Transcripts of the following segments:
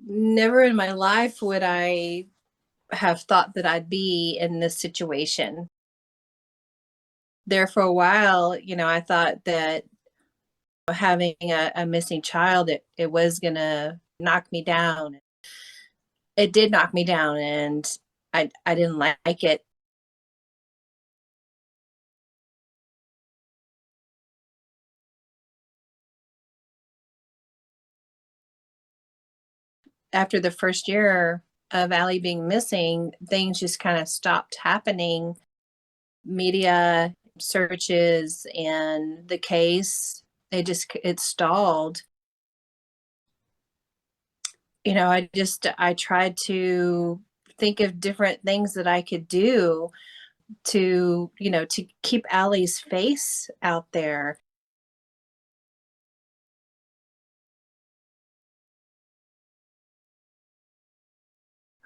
Never in my life would I have thought that I'd be in this situation. There for a while, I thought that having a missing child, it was going to knock me down. It did knock me down, and I didn't like it. After the first year of Allie being missing, things just kind of stopped happening. Media searches and the case, it stalled. I tried to think of different things that I could do to keep Allie's face out there.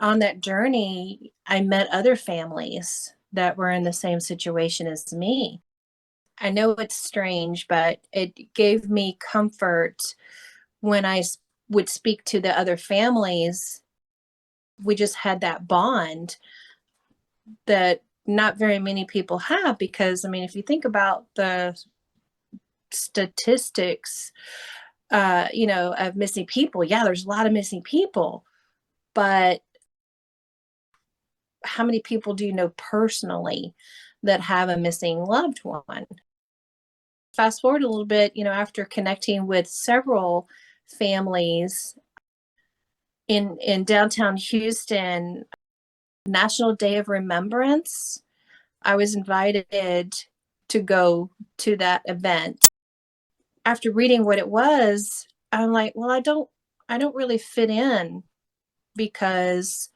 On that journey, I met other families that were in the same situation as me. I know it's strange, but it gave me comfort when would speak to the other families. We just had that bond that not very many people have, because I mean, if you think about the statistics, of missing people, yeah, there's a lot of missing people, but how many people do you know personally that have a missing loved one? Fast forward a little bit, after connecting with several families in downtown Houston, National Day of Remembrance, I was invited to go to that event. After reading what it was, I'm like, well, I don't really fit in, because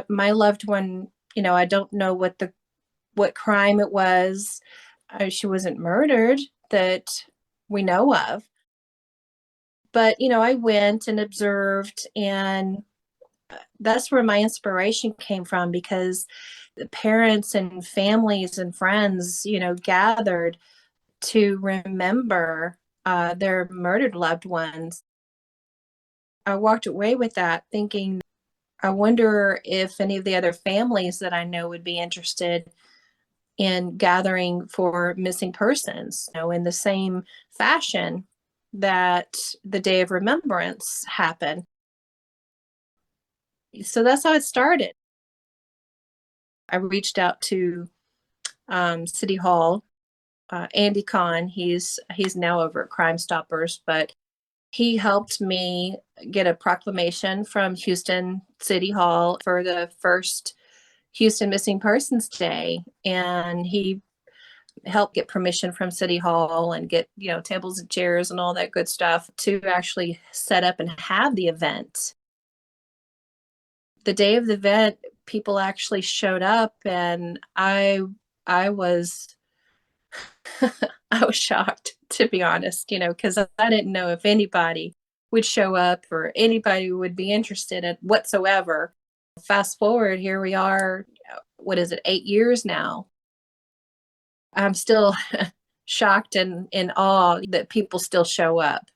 my loved one, I don't know what crime it was. She wasn't murdered that we know of. But, I went and observed, and that's where my inspiration came from, because the parents and families and friends, gathered to remember their murdered loved ones. I walked away with that thinking, I wonder if any of the other families that I know would be interested in gathering for missing persons, in the same fashion that the Day of Remembrance happened. So that's how it started. I reached out to City Hall. Andy Kahn, he's now over at Crime Stoppers, but he helped me get a proclamation from Houston City Hall for the first Houston Missing Persons Day, and he helped get permission from City Hall and get, tables and chairs and all that good stuff to actually set up and have the event. The day of the event, people actually showed up, and I was I was shocked, to be honest, because I didn't know if anybody would show up or anybody would be interested in whatsoever. Fast forward, here we are. What is it, 8 years now? I'm still shocked and in awe that people still show up.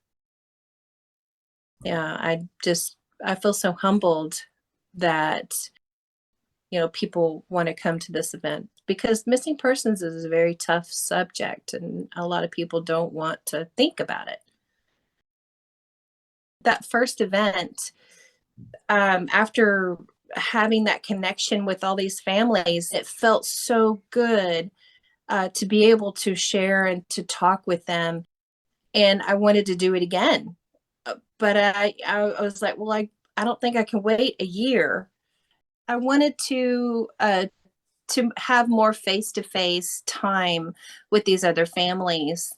Yeah, I feel so humbled that people want to come to this event, because missing persons is a very tough subject and a lot of people don't want to think about it. That first event, after having that connection with all these families, it felt so good to be able to share and to talk with them. And I wanted to do it again. But I was like, well, I don't think I can wait a year. I wanted to have more face-to-face time with these other families.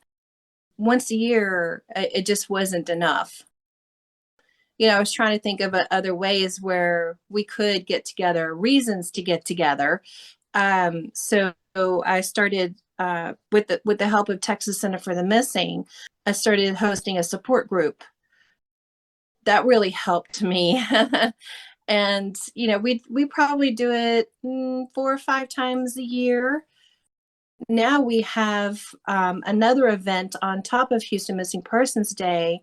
Once a year, it just wasn't enough. I was trying to think of other ways where we could get together, reasons to get together. So I started, with the help of Texas Center for the Missing, I started hosting a support group. That really helped me. And we probably do it 4 or 5 times a year. Now we have another event on top of Houston Missing Persons Day,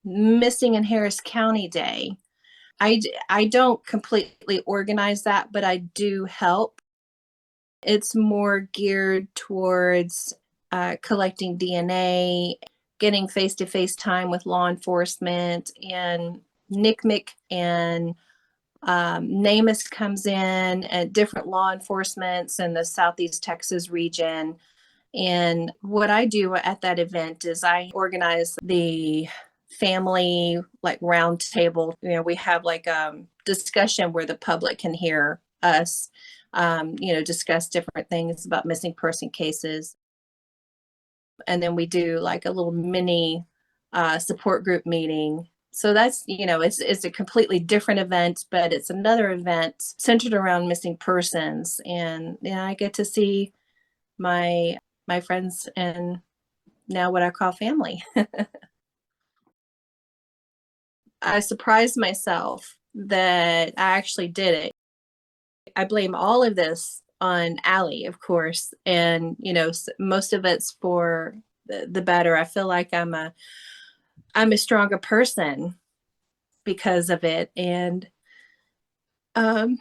Missing in Harris County Day. I don't completely organize that, but I do help. It's more geared towards collecting DNA, getting face to face time with law enforcement, and NCMEC and NamUs comes in at different law enforcements in the Southeast Texas region. And what I do at that event is I organize the family like round table. We have like discussion where the public can hear us, discuss different things about missing person cases. And then we do like a little mini support group meeting. So that's, it's a completely different event, but it's another event centered around missing persons. And I get to see my friends and now what I call family. I surprised myself that I actually did it. I blame all of this on Allie, of course, and most of it's for the better. I feel like I'm a stronger person because of it, and um,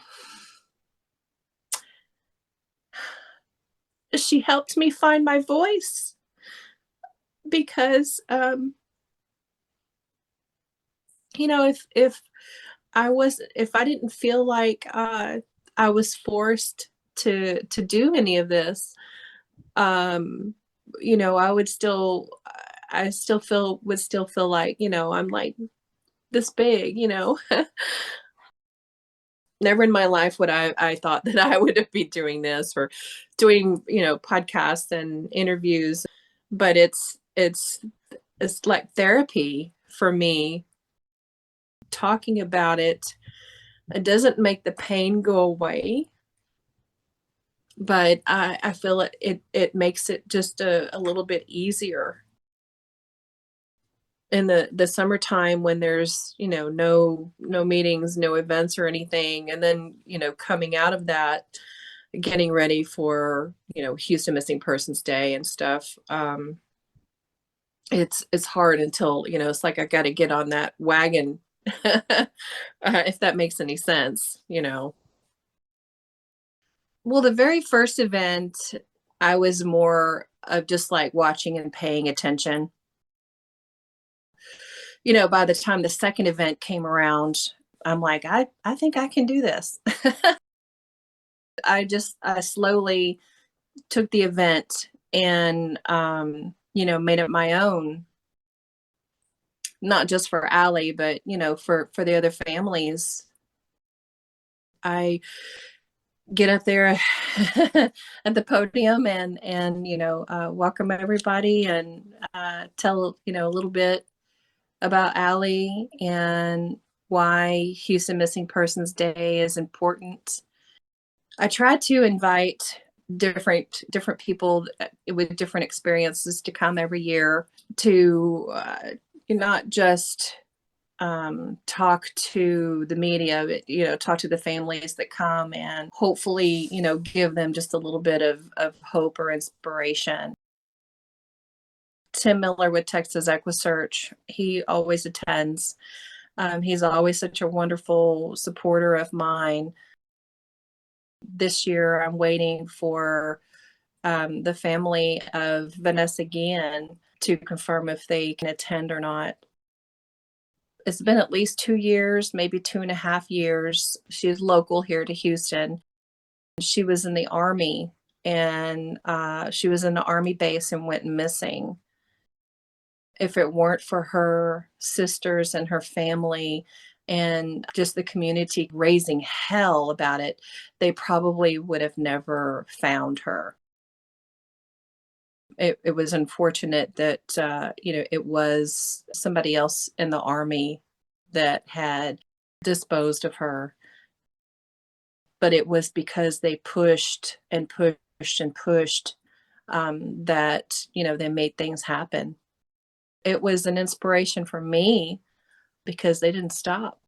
she helped me find my voice because if I didn't feel like I was forced to do any of this, um, I still feel like, I'm like this big, Never in my life would I thought that I would be doing this or doing, podcasts and interviews, but it's like therapy for me. Talking about it doesn't make the pain go away, but I feel it makes it just a little bit easier in the summertime when there's no meetings, no events or anything, and then coming out of that, getting ready for Houston Missing Persons Day and stuff. It's hard until it's like I got to get on that wagon, if that makes any sense. Well, the very first event, I was more of just like watching and paying attention. By the time the second event came around, I'm like, I think I can do this. I slowly took the event and, made it my own, not just for Allie, but, for the other families. I get up there at the podium and welcome everybody and tell a little bit about Allie and why Houston Missing Persons Day is important. I try to invite different people with different experiences to come every year to not just talk to the media, but talk to the families that come and hopefully give them just a little bit of hope or inspiration. Tim Miller with Texas EquiSearch, he always attends. He's always such a wonderful supporter of mine. This year, I'm waiting for the family of Vanessa Guillen to confirm if they can attend or not. It's been at least 2 years, maybe 2.5 years. She's local here to Houston. She was in the Army, and she was in the Army base and went missing. If it weren't for her sisters and her family and just the community raising hell about it, they probably would have never found her. It was unfortunate that it was somebody else in the Army that had disposed of her, but it was because they pushed and pushed and pushed, that they made things happen. It was an inspiration for me because they didn't stop.